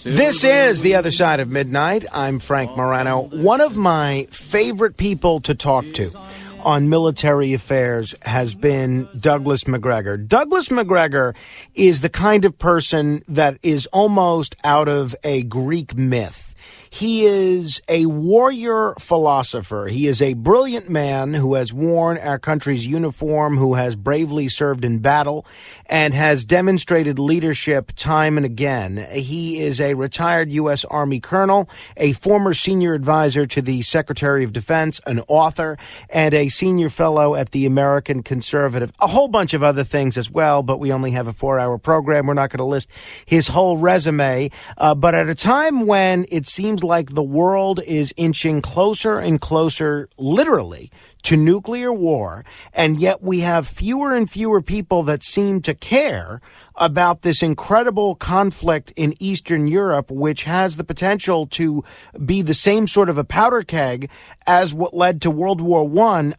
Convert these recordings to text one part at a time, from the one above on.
This is The Other Side of Midnight. I'm Frank Morano. One of my favorite people to talk to on military affairs has been Douglas McGregor. Douglas McGregor is the kind of person that is almost out of a Greek myth. He is a warrior philosopher. He is a brilliant man who has worn our country's uniform, who has bravely served in battle, and has demonstrated leadership time and again. He is a retired U.S. Army colonel, a former senior advisor to the Secretary of Defense, an author, and a senior fellow at the American Conservative. A whole bunch of other things as well, but we only have a 4-hour program. We're not going to list his whole resume. But at a time when it seems like the world is inching closer and closer, literally, to nuclear war, and yet we have fewer and fewer people that seem to care about this incredible conflict in Eastern Europe, which has the potential to be the same sort of a powder keg as what led to World War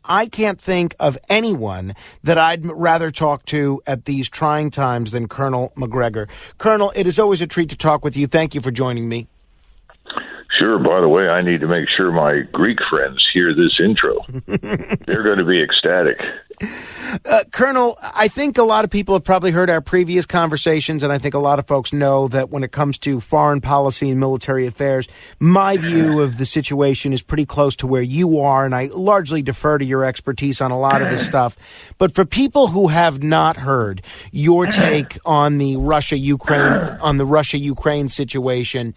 I can't think of anyone that I'd rather talk to at these trying times than Colonel McGregor. Colonel, it is always a treat to talk with you. Thank you for joining me. Sure. By the way, I need to make sure my Greek friends hear this intro. They're going to be ecstatic. Colonel, I think a lot of people have probably heard our previous conversations, and I think a lot of folks know that when it comes to foreign policy and military affairs, my view of the situation is pretty close to where you are, and I largely defer to your expertise on a lot of this stuff. But for people who have not heard your take on the Russia-Ukraine situation,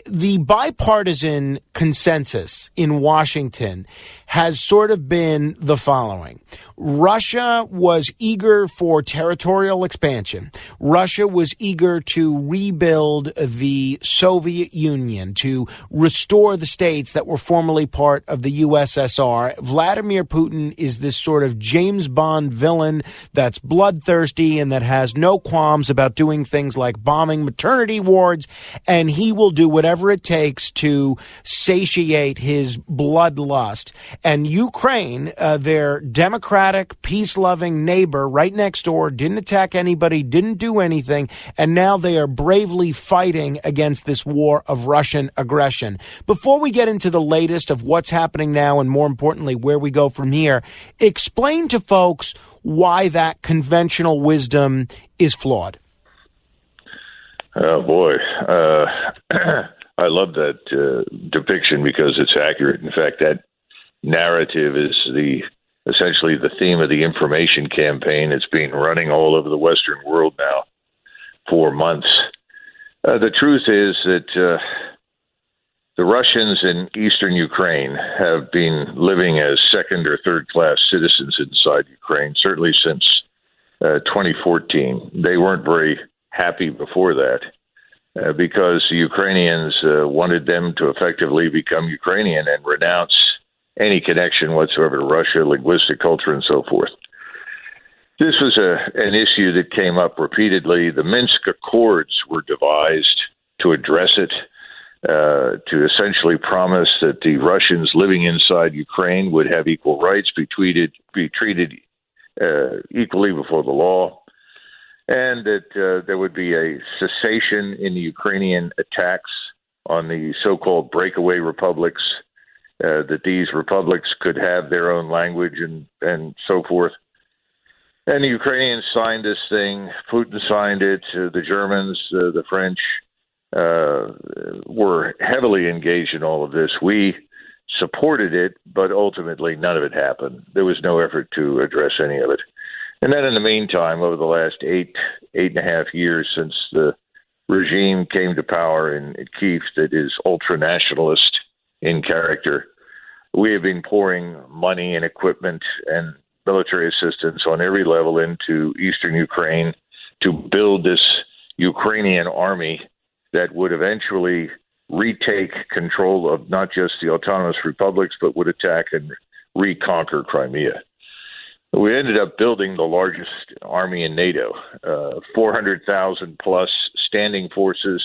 the bipartisan consensus in Washington has sort of been the following. Russia was eager for territorial expansion. Russia was eager to rebuild the Soviet Union, to restore the states that were formerly part of the USSR. Vladimir Putin is this sort of James Bond villain that's bloodthirsty and that has no qualms about doing things like bombing maternity wards, and he will do whatever it takes to satiate his bloodlust. And Ukraine, their democratic, peace-loving neighbor right next door, didn't attack anybody, didn't do anything, and now they are bravely fighting against this war of Russian aggression. Before we get into the latest of what's happening now and, more importantly, where we go from here, explain to folks why that conventional wisdom is flawed. Oh, boy. I love that depiction because it's accurate. In fact, that narrative is essentially the theme of the information campaign. It's been running all over the Western world now for months. The truth is that the Russians in eastern Ukraine have been living as second or third class citizens inside Ukraine, certainly since 2014. They weren't very happy before that. Because the Ukrainians wanted them to effectively become Ukrainian and renounce any connection whatsoever to Russia, linguistic culture, and so forth. This was an issue that came up repeatedly. The Minsk Accords were devised to address it, to essentially promise that the Russians living inside Ukraine would have equal rights, be treated equally before the law, and that there would be a cessation in the Ukrainian attacks on the so-called breakaway republics, that these republics could have their own language and so forth. And the Ukrainians signed this thing. Putin signed it. The Germans, the French were heavily engaged in all of this. We supported it, but ultimately none of it happened. There was no effort to address any of it. And then in the meantime, over the last eight and a half years since the regime came to power in Kyiv that is ultra-nationalist in character, we have been pouring money and equipment and military assistance on every level into eastern Ukraine to build this Ukrainian army that would eventually retake control of not just the autonomous republics, but would attack and reconquer Crimea. We ended up building the largest army in NATO, 400,000 plus standing forces,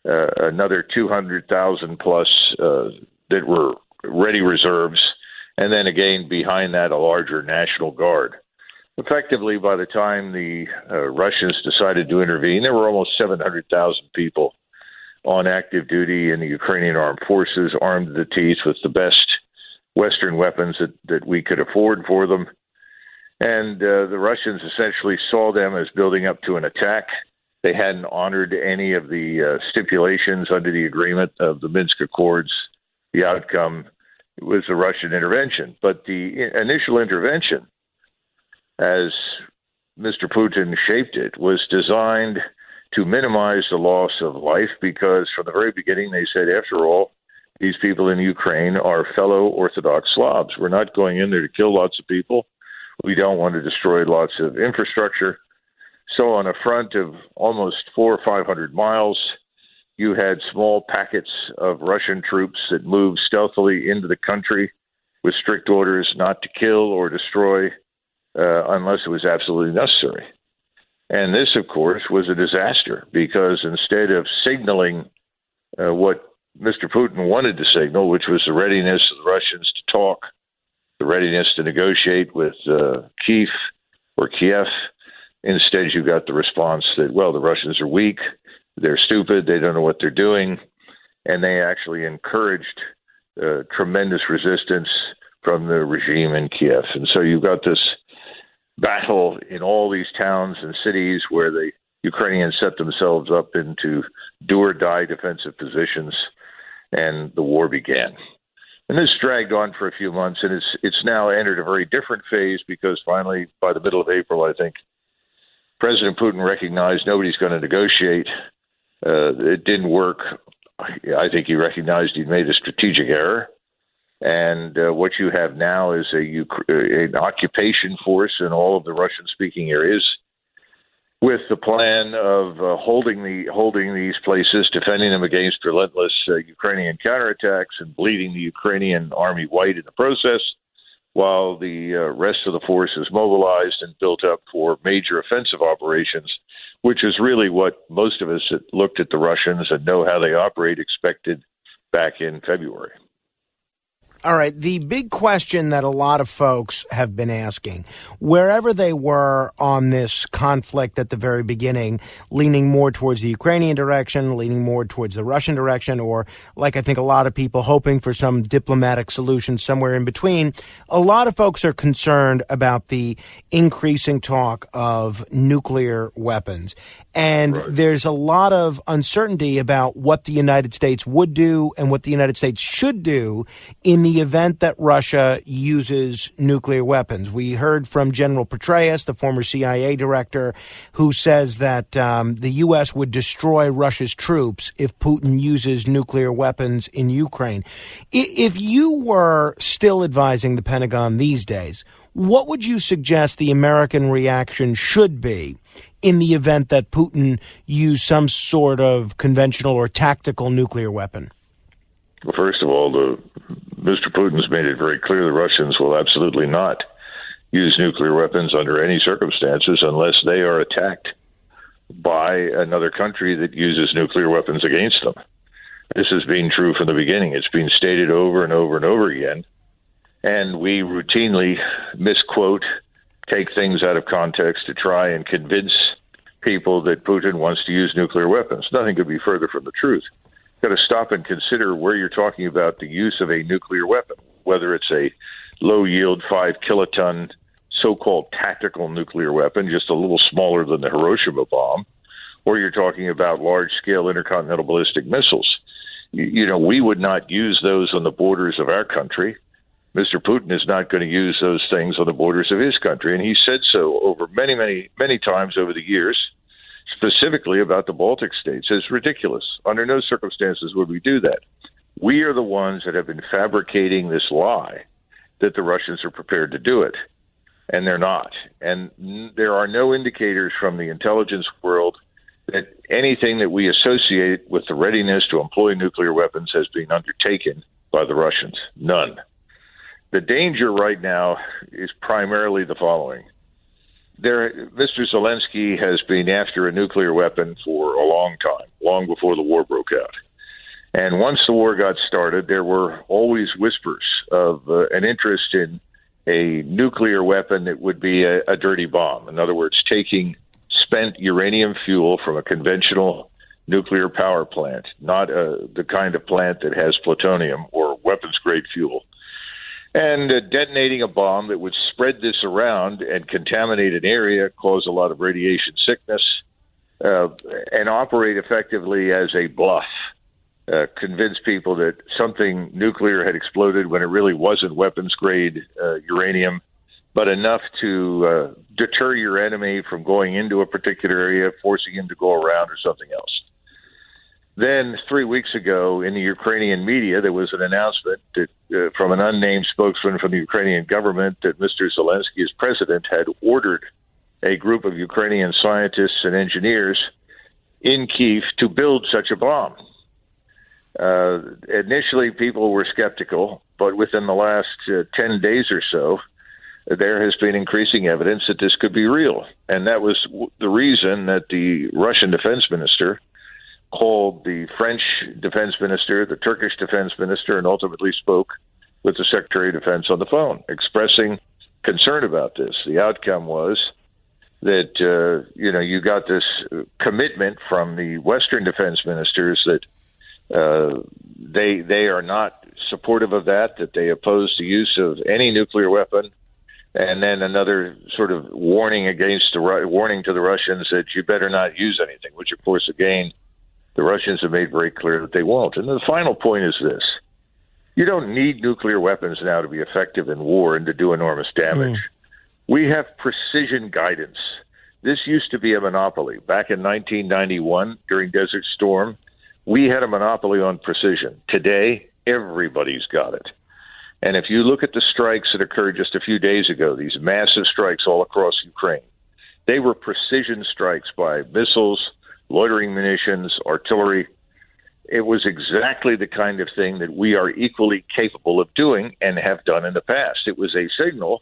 another 200,000 plus that were ready reserves, and then again behind that a larger National Guard. Effectively, by the time the Russians decided to intervene, there were almost 700,000 people on active duty in the Ukrainian armed forces, armed to the teeth with the best Western weapons that we could afford for them. And the Russians essentially saw them as building up to an attack. They hadn't honored any of the stipulations under the agreement of the Minsk Accords. The outcome was a Russian intervention. But the initial intervention, as Mr. Putin shaped it, was designed to minimize the loss of life because from the very beginning they said, after all, these people in Ukraine are fellow Orthodox Slavs. We're not going in there to kill lots of people. We don't want to destroy lots of infrastructure. So on a front of almost 400 or 500 miles, you had small packets of Russian troops that moved stealthily into the country with strict orders not to kill or destroy unless it was absolutely necessary. And this, of course, was a disaster because instead of signaling what Mr. Putin wanted to signal, which was the readiness of the Russians to talk, the readiness to negotiate with Kiev, instead you got the response that, well, the Russians are weak, they're stupid, they don't know what they're doing, and they actually encouraged tremendous resistance from the regime in Kiev. And so you've got this battle in all these towns and cities where the Ukrainians set themselves up into do-or-die defensive positions, and the war began. And this dragged on for a few months, and it's now entered a very different phase because finally, by the middle of April, I think, President Putin recognized nobody's going to negotiate. It didn't work. I think he recognized he'd made a strategic error. And what you have now is an occupation force in all of the Russian-speaking areas with the plan of holding these places, defending them against relentless Ukrainian counterattacks and bleeding the Ukrainian army white in the process, while the rest of the force is mobilized and built up for major offensive operations, which is really what most of us that looked at the Russians and know how they operate expected back in February. All right. The big question that a lot of folks have been asking, wherever they were on this conflict at the very beginning, leaning more towards the Ukrainian direction, leaning more towards the Russian direction, or like I think a lot of people hoping for some diplomatic solution somewhere in between, a lot of folks are concerned about the increasing talk of nuclear weapons. And there's a lot of uncertainty about what the United States would do and what the United States should do in the event that Russia uses nuclear weapons. We heard from General Petraeus, the former CIA director, who says that the U.S. would destroy Russia's troops if Putin uses nuclear weapons in Ukraine. If you were still advising the Pentagon these days, what would you suggest the American reaction should be in the event that Putin used some sort of conventional or tactical nuclear weapon? Well, first of all, Mr. Putin's made it very clear the Russians will absolutely not use nuclear weapons under any circumstances unless they are attacked by another country that uses nuclear weapons against them. This has been true from the beginning. It's been stated over and over and over again. And we routinely misquote, take things out of context to try and convince people that Putin wants to use nuclear weapons. Nothing could be further from the truth. You've got to stop and consider where you're talking about the use of a nuclear weapon, whether it's a low-yield 5-kiloton so-called tactical nuclear weapon, just a little smaller than the Hiroshima bomb, or you're talking about large-scale intercontinental ballistic missiles. You know, we would not use those on the borders of our country. Mr. Putin is not going to use those things on the borders of his country, and he said so over many, many, many times over the years, specifically about the Baltic states. It's ridiculous. Under no circumstances would we do that. We are the ones that have been fabricating this lie that the Russians are prepared to do it, and they're not. And there are no indicators from the intelligence world that anything that we associate with the readiness to employ nuclear weapons has been undertaken by the Russians. None. The danger right now is primarily the following. Mr. Zelensky has been after a nuclear weapon for a long time, long before the war broke out. And once the war got started, there were always whispers of an interest in a nuclear weapon that would be a dirty bomb. In other words, taking spent uranium fuel from a conventional nuclear power plant, not the kind of plant that has plutonium or weapons-grade fuel. And detonating a bomb that would spread this around and contaminate an area, cause a lot of radiation sickness, and operate effectively as a bluff. Convince people that something nuclear had exploded when it really wasn't weapons-grade uranium, but enough to deter your enemy from going into a particular area, forcing him to go around or something else. Then 3 weeks ago in the Ukrainian media, there was an announcement that, from an unnamed spokesman from the Ukrainian government that Mr. Zelensky, as president, had ordered a group of Ukrainian scientists and engineers in Kyiv to build such a bomb. Initially, people were skeptical, but within the last 10 days or so, there has been increasing evidence that this could be real. And that was the reason that the Russian defense minister called the French defense minister, the Turkish defense minister, and ultimately spoke with the Secretary of Defense on the phone, expressing concern about this. The outcome was that, you got this commitment from the Western defense ministers that they are not supportive of that they oppose the use of any nuclear weapon, and then another sort of warning warning to the Russians that you better not use anything, which, of course, again, the Russians have made very clear that they won't. And the final point is this. You don't need nuclear weapons now to be effective in war and to do enormous damage. We have precision guidance. This used to be a monopoly. Back in 1991, during Desert Storm, we had a monopoly on precision. Today, everybody's got it. And if you look at the strikes that occurred just a few days ago, these massive strikes all across Ukraine, they were precision strikes by missiles, loitering munitions, artillery. It was exactly the kind of thing that we are equally capable of doing and have done in the past. It was a signal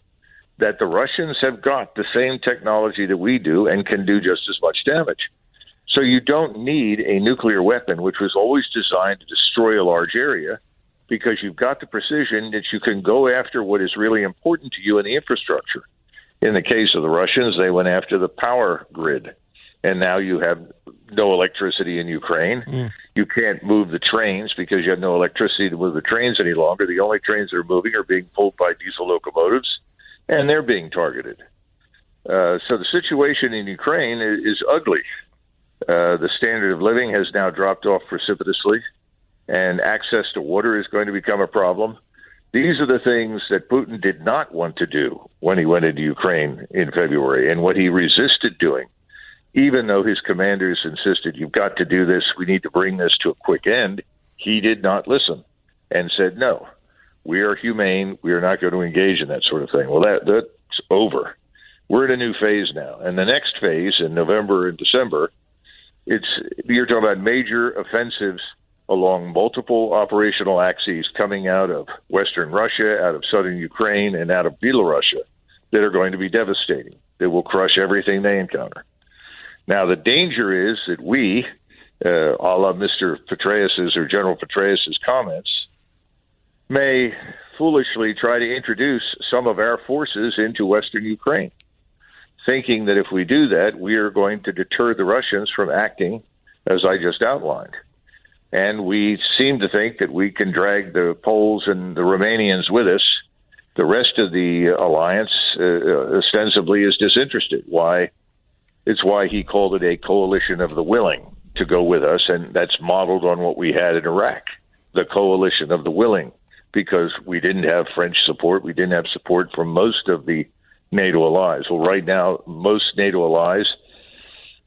that the Russians have got the same technology that we do and can do just as much damage. So you don't need a nuclear weapon, which was always designed to destroy a large area, because you've got the precision that you can go after what is really important to you in the infrastructure. In the case of the Russians, they went after the power grid, and now you have no electricity in Ukraine. You can't move the trains because you have no electricity to move the trains any longer. The only trains that are moving are being pulled by diesel locomotives, and they're being targeted. So the situation in Ukraine is ugly. The standard of living has now dropped off precipitously, and access to water is going to become a problem. These are the things that Putin did not want to do when he went into Ukraine in February, and what he resisted doing, even though his commanders insisted, you've got to do this, we need to bring this to a quick end. He did not listen and said, no, we are humane, we are not going to engage in that sort of thing. Well, that's over. We're in a new phase now. And the next phase in November and December, you're talking about major offensives along multiple operational axes coming out of Western Russia, out of southern Ukraine, and out of Belarus that are going to be devastating, that will crush everything they encounter. Now, the danger is that we, a la Mr. Petraeus's or General Petraeus's comments, may foolishly try to introduce some of our forces into Western Ukraine, thinking that if we do that, we are going to deter the Russians from acting as I just outlined. And we seem to think that we can drag the Poles and the Romanians with us. The rest of the alliance ostensibly is disinterested. It's why he called it a coalition of the willing to go with us, and that's modeled on what we had in Iraq, the coalition of the willing, because we didn't have French support. We didn't have support from most of the NATO allies. Well, right now, most NATO allies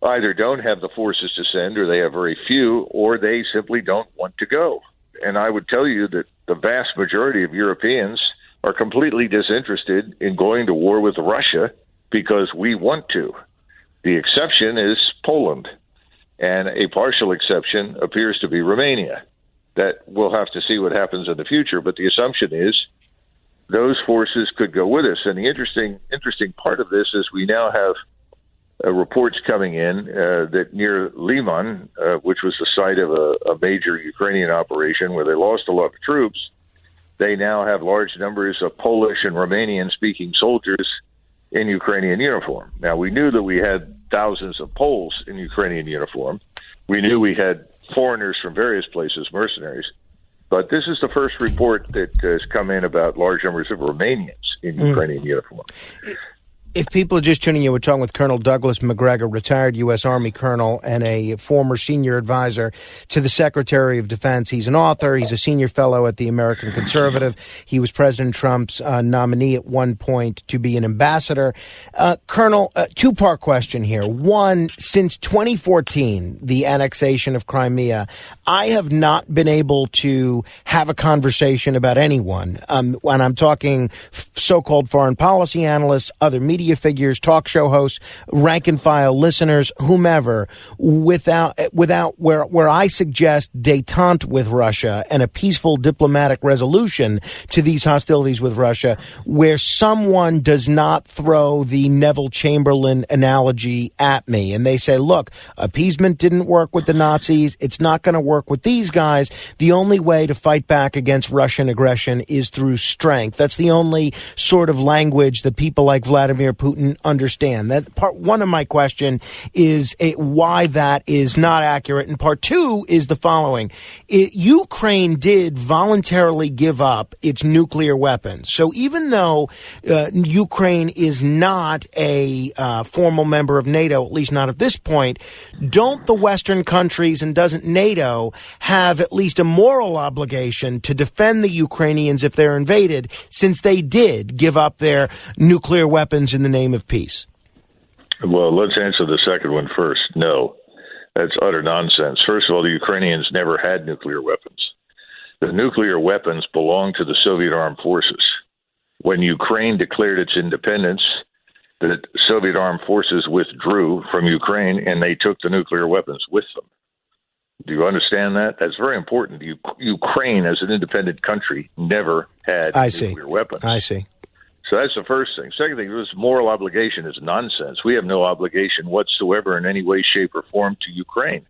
either don't have the forces to send, or they have very few, or they simply don't want to go. And I would tell you that the vast majority of Europeans are completely disinterested in going to war with Russia because we want to. The exception is Poland, and a partial exception appears to be Romania. That we'll have to see what happens in the future, but the assumption is those forces could go with us. And the interesting part of this is we now have reports coming in that near Liman, which was the site of a major Ukrainian operation where they lost a lot of troops, they now have large numbers of Polish and Romanian-speaking soldiers in Ukrainian uniform. Now, we knew that we had thousands of Poles in Ukrainian uniform, We knew we had foreigners from various places, mercenaries. But this is the first report that has come in about large numbers of Romanians in Ukrainian uniform. If people are just tuning in, we're talking with Colonel Douglas McGregor, retired U.S. Army colonel and a former senior advisor to the Secretary of Defense. He's an author. He's a senior fellow at the American Conservative. He was President Trump's nominee at one point to be an ambassador. Colonel, two-part question here. One, since 2014, the annexation of Crimea, I have not been able to have a conversation about anyone. When I'm talking so-called foreign policy analysts, other media figures, talk show hosts, rank and file listeners, whomever, without where I suggest détente with Russia and a peaceful diplomatic resolution to these hostilities with Russia, where someone does not throw the Neville Chamberlain analogy at me and they say, look, appeasement didn't work with the Nazis. It's not going to work with these guys. The only way to fight back against Russian aggression is through strength. That's the only sort of language that people like Vladimir Putin understand. That part one of my question is why that is not accurate. And part two is the following. Ukraine did voluntarily give up its nuclear weapons. So even though Ukraine is not a formal member of NATO, at least not at this point, don't the Western countries and doesn't NATO have at least a moral obligation to defend the Ukrainians if they're invaded, since they did give up their nuclear weapons in the name of peace? Well, let's answer the second one first. No, that's utter nonsense. First of all, the Ukrainians never had nuclear weapons. The nuclear weapons belonged to the Soviet armed forces. When Ukraine declared its independence, the Soviet armed forces withdrew from Ukraine and they took the nuclear weapons with them. Do you understand that? That's very important. Ukraine, as an independent country, never had nuclear weapons. I see. So that's the first thing. Second thing, this moral obligation is nonsense. We have no obligation whatsoever in any way, shape, or form to Ukraine.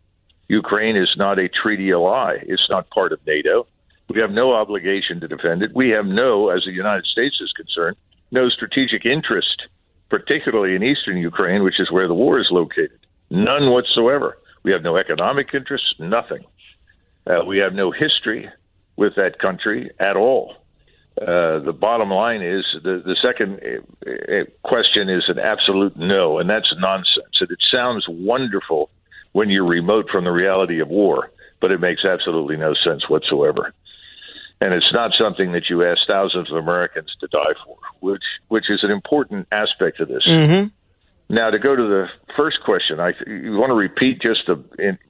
Ukraine is not a treaty ally. It's not part of NATO. We have no obligation to defend it. We have no, as the United States is concerned, no strategic interest, particularly in eastern Ukraine, which is where the war is located. None whatsoever. We have no economic interest, nothing. We have no history with that country at all. The bottom line is the second question is an absolute no, and that's nonsense. And it sounds wonderful when you're remote from the reality of war, but it makes absolutely no sense whatsoever. And it's not something that you ask thousands of Americans to die for, which is an important aspect of this. Mm-hmm. Now, to go to the first question, you want to repeat just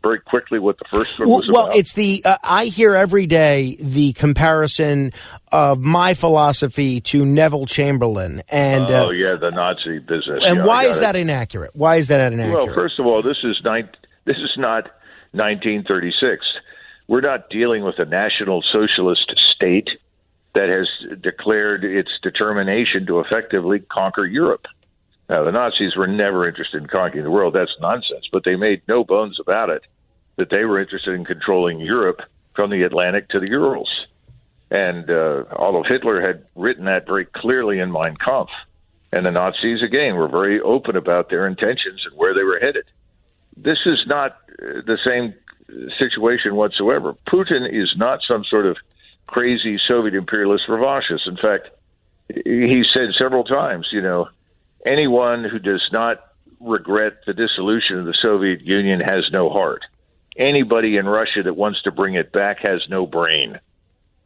very quickly what the first one was about? Well, it's I hear every day the comparison of my philosophy to Neville Chamberlain. And, the Nazi business. And why is that inaccurate? Why is that inaccurate? Well, first of all, this is not 1936. We're not dealing with a National Socialist state that has declared its determination to effectively conquer Europe. Now, the Nazis were never interested in conquering the world. That's nonsense. But they made no bones about it, that they were interested in controlling Europe from the Atlantic to the Urals. And although Hitler had written that very clearly in Mein Kampf, and the Nazis, again, were very open about their intentions and where they were headed. This is not the same situation whatsoever. Putin is not some sort of crazy Soviet imperialist revanchist. In fact, he said several times, anyone who does not regret the dissolution of the Soviet Union has no heart. Anybody in Russia that wants to bring it back has no brain.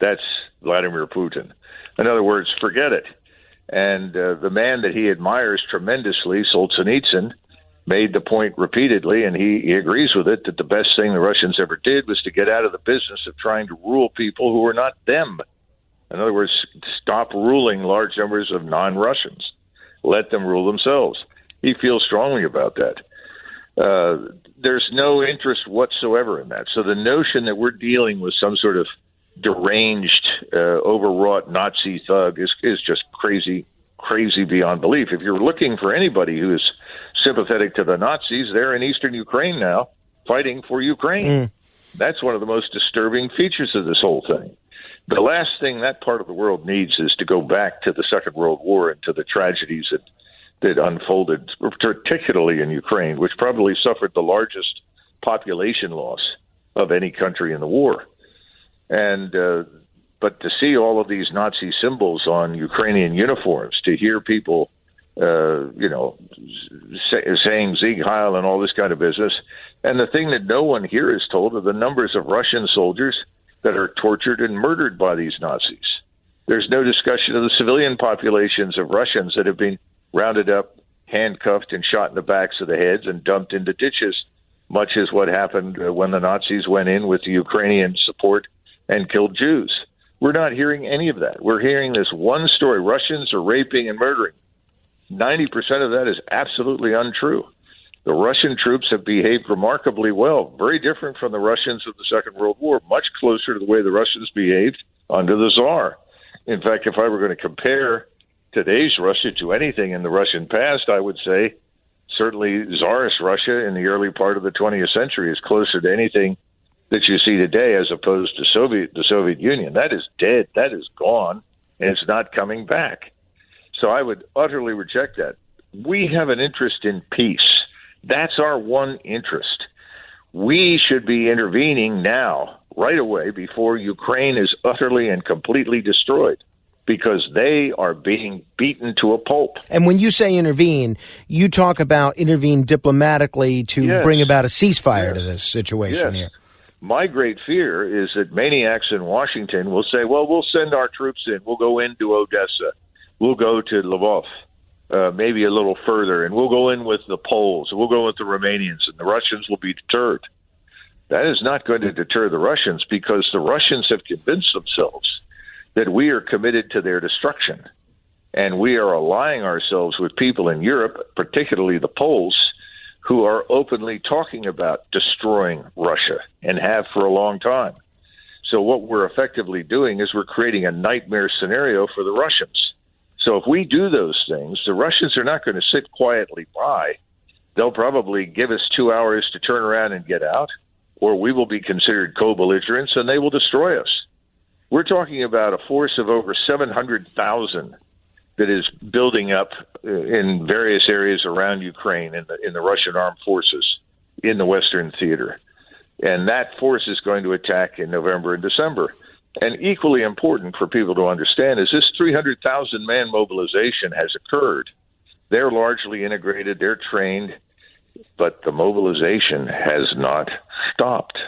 That's Vladimir Putin. In other words, forget it. And the man that he admires tremendously, Solzhenitsyn, made the point repeatedly, and he agrees with it, that the best thing the Russians ever did was to get out of the business of trying to rule people who were not them. In other words, stop ruling large numbers of non-Russians. Let them rule themselves. He feels strongly about that. There's no interest whatsoever in that. So the notion that we're dealing with some sort of deranged, overwrought Nazi thug is just crazy beyond belief. If you're looking for anybody who is sympathetic to the Nazis, they're in eastern Ukraine now, fighting for Ukraine. That's one of the most disturbing features of this whole thing. The last thing that part of the world needs is to go back to the Second World War and to the tragedies that unfolded, particularly in Ukraine, which probably suffered the largest population loss of any country in the war. And but to see all of these Nazi symbols on Ukrainian uniforms, to hear people, saying Sieg Heil and all this kind of business, and the thing that no one here is told are the numbers of Russian soldiers that are tortured and murdered by these Nazis. There's no discussion of the civilian populations of Russians that have been rounded up, handcuffed, and shot in the backs of the heads and dumped into ditches, much as what happened when the Nazis went in with the Ukrainian support and killed Jews. We're not hearing any of that. We're hearing this one story. Russians are raping and murdering. 90% of that is absolutely untrue. The Russian troops have behaved remarkably well, very different from the Russians of the Second World War, much closer to the way the Russians behaved under the Tsar. In fact, if I were going to compare today's Russia to anything in the Russian past, I would say certainly Tsarist Russia in the early part of the 20th century is closer to anything that you see today as opposed to the Soviet Union. That is dead. That is gone, and it's not coming back. So I would utterly reject that. We have an interest in peace. That's our one interest. We should be intervening now, right away, before Ukraine is utterly and completely destroyed, because they are being beaten to a pulp. And when you say intervene, you talk about intervene diplomatically to bring about a ceasefire to this situation here. My great fear is that maniacs in Washington will say, well, we'll send our troops in. We'll go into Odessa. We'll go to Lvov, maybe a little further, and we'll go in with the Poles. We'll go with the Romanians, and the Russians will be deterred. That is not going to deter the Russians, because the Russians have convinced themselves that we are committed to their destruction. And we are allying ourselves with people in Europe, particularly the Poles, who are openly talking about destroying Russia and have for a long time. So what we're effectively doing is we're creating a nightmare scenario for the Russians. So if we do those things, the Russians are not going to sit quietly by. They'll probably give us 2 hours to turn around and get out, or we will be considered co-belligerents and they will destroy us. We're talking about a force of over 700,000 that is building up in various areas around Ukraine in the Russian armed forces in the Western theater. And that force is going to attack in November and December. And equally important for people to understand is this 300,000-man mobilization has occurred. They're largely integrated, they're trained, but the mobilization has not stopped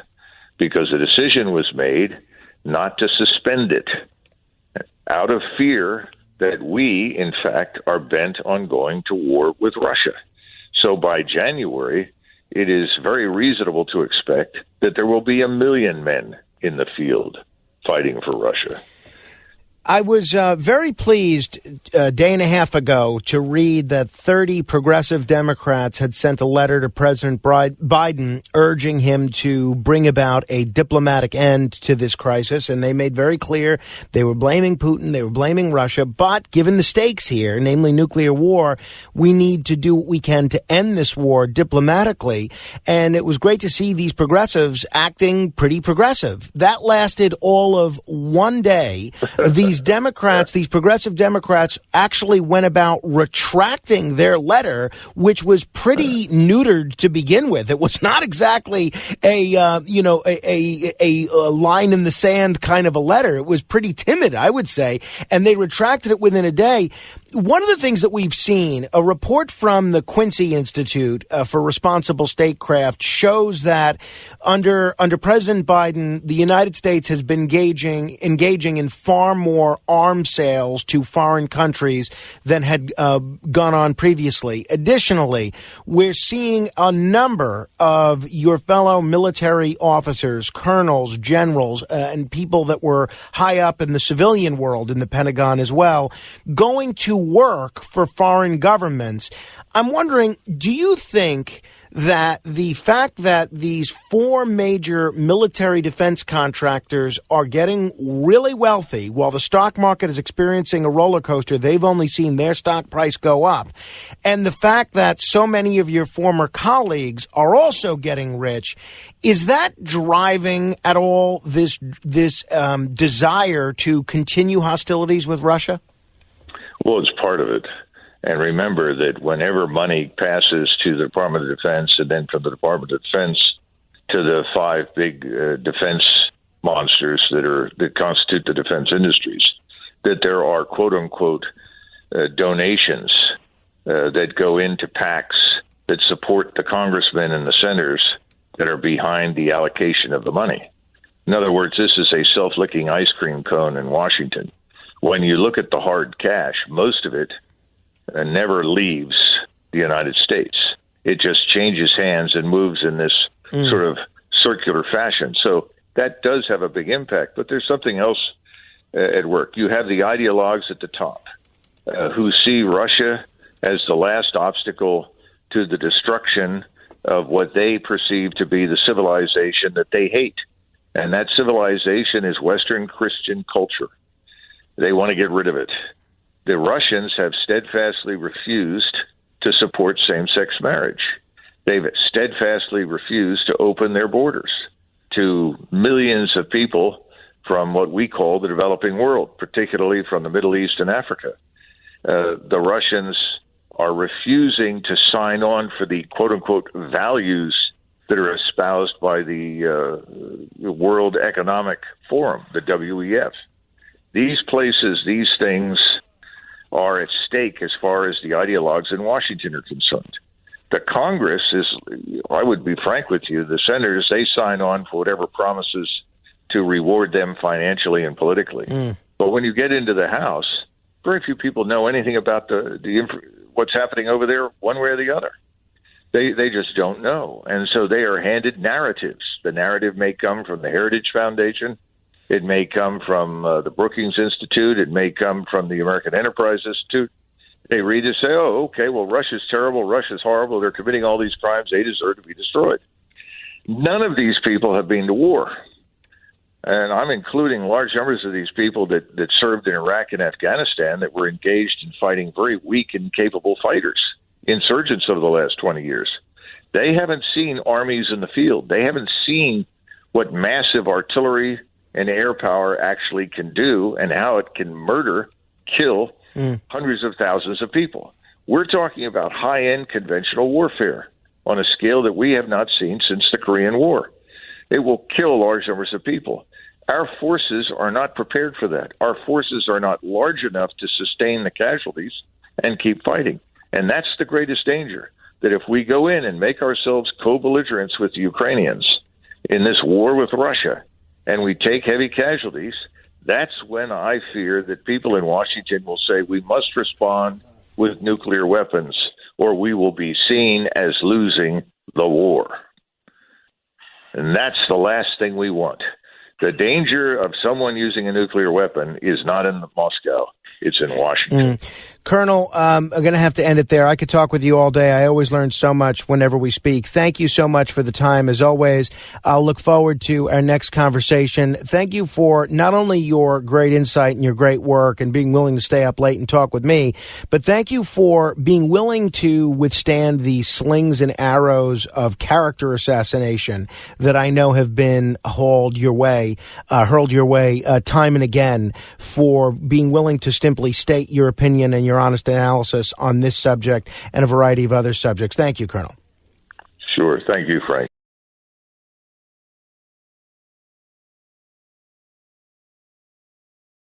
because a decision was made not to suspend it out of fear that we, in fact, are bent on going to war with Russia. So by January, it is very reasonable to expect that there will be 1 million men in the field fighting for Russia. I was very pleased a day and a half ago to read that 30 progressive Democrats had sent a letter to President Biden urging him to bring about a diplomatic end to this crisis. And they made very clear they were blaming Putin, they were blaming Russia. But given the stakes here, namely nuclear war, we need to do what we can to end this war diplomatically. And it was great to see these progressives acting pretty progressive. That lasted all of one day. These Democrats, these progressive Democrats, actually went about retracting their letter, which was pretty neutered to begin with. It was not exactly a line in the sand kind of a letter. It was pretty timid, I would say, and they retracted it within a day. One of the things that we've seen, a report from the Quincy Institute for Responsible Statecraft shows that under President Biden, the United States has been engaging in far more arms sales to foreign countries than had gone on previously. Additionally, we're seeing a number of your fellow military officers, colonels, generals, and people that were high up in the civilian world in the Pentagon as well, going to work for foreign governments. I'm wondering, do you think that the fact that these 4 major military defense contractors are getting really wealthy while the stock market is experiencing a roller coaster, they've only seen their stock price go up, and the fact that so many of your former colleagues are also getting rich, is that driving at all this desire to continue hostilities with Russia? Well, it's part of it. And remember that whenever money passes to the Department of Defense and then from the Department of Defense to the five big defense monsters that constitute the defense industries, that there are quote unquote donations that go into PACs that support the congressmen and the senators that are behind the allocation of the money. In other words, this is a self-licking ice cream cone in Washington. When you look at the hard cash, most of it never leaves the United States. It just changes hands and moves in this sort of circular fashion. So that does have a big impact. But there's something else at work. You have the ideologues at the top who see Russia as the last obstacle to the destruction of what they perceive to be the civilization that they hate. And that civilization is Western Christian culture. They want to get rid of it. The Russians have steadfastly refused to support same-sex marriage. They've steadfastly refused to open their borders to millions of people from what we call the developing world, particularly from the Middle East and Africa. The Russians are refusing to sign on for the quote-unquote values that are espoused by the World Economic Forum, the WEF. These places, these things are at stake as far as the ideologues in Washington are concerned. The Congress is, I would be frank with you, the senators, they sign on for whatever promises to reward them financially and politically. But when you get into the House, very few people know anything about what's happening over there one way or the other. They just don't know. And so they are handed narratives. The narrative may come from the Heritage Foundation. It may come from the Brookings Institute. It may come from the American Enterprise Institute. They read and say, oh, okay, well, Russia's terrible. Russia's horrible. They're committing all these crimes. They deserve to be destroyed. None of these people have been to war. And I'm including large numbers of these people that served in Iraq and Afghanistan that were engaged in fighting very weak and capable fighters, insurgents over the last 20 years. They haven't seen armies in the field. They haven't seen what massive artillery and air power actually can do and how it can murder, kill hundreds of thousands of people. We're talking about high-end conventional warfare on a scale that we have not seen since the Korean War. It will kill large numbers of people. Our forces are not prepared for that. Our forces are not large enough to sustain the casualties and keep fighting. And that's the greatest danger, that if we go in and make ourselves co-belligerents with the Ukrainians in this war with Russia, and we take heavy casualties, that's when I fear that people in Washington will say we must respond with nuclear weapons or we will be seen as losing the war. And that's the last thing we want. The danger of someone using a nuclear weapon is not in Moscow. It's in Washington. Colonel, I'm going to have to end it there. I could talk with you all day. I always learn so much whenever we speak. Thank you so much for the time, as always. I'll look forward to our next conversation. Thank you for not only your great insight and your great work and being willing to stay up late and talk with me, but thank you for being willing to withstand the slings and arrows of character assassination that I know have been hurled your way time and again, for being willing to simply state your opinion and your honest analysis on this subject and a variety of other subjects. Thank you, Colonel. Sure. Thank you, Frank.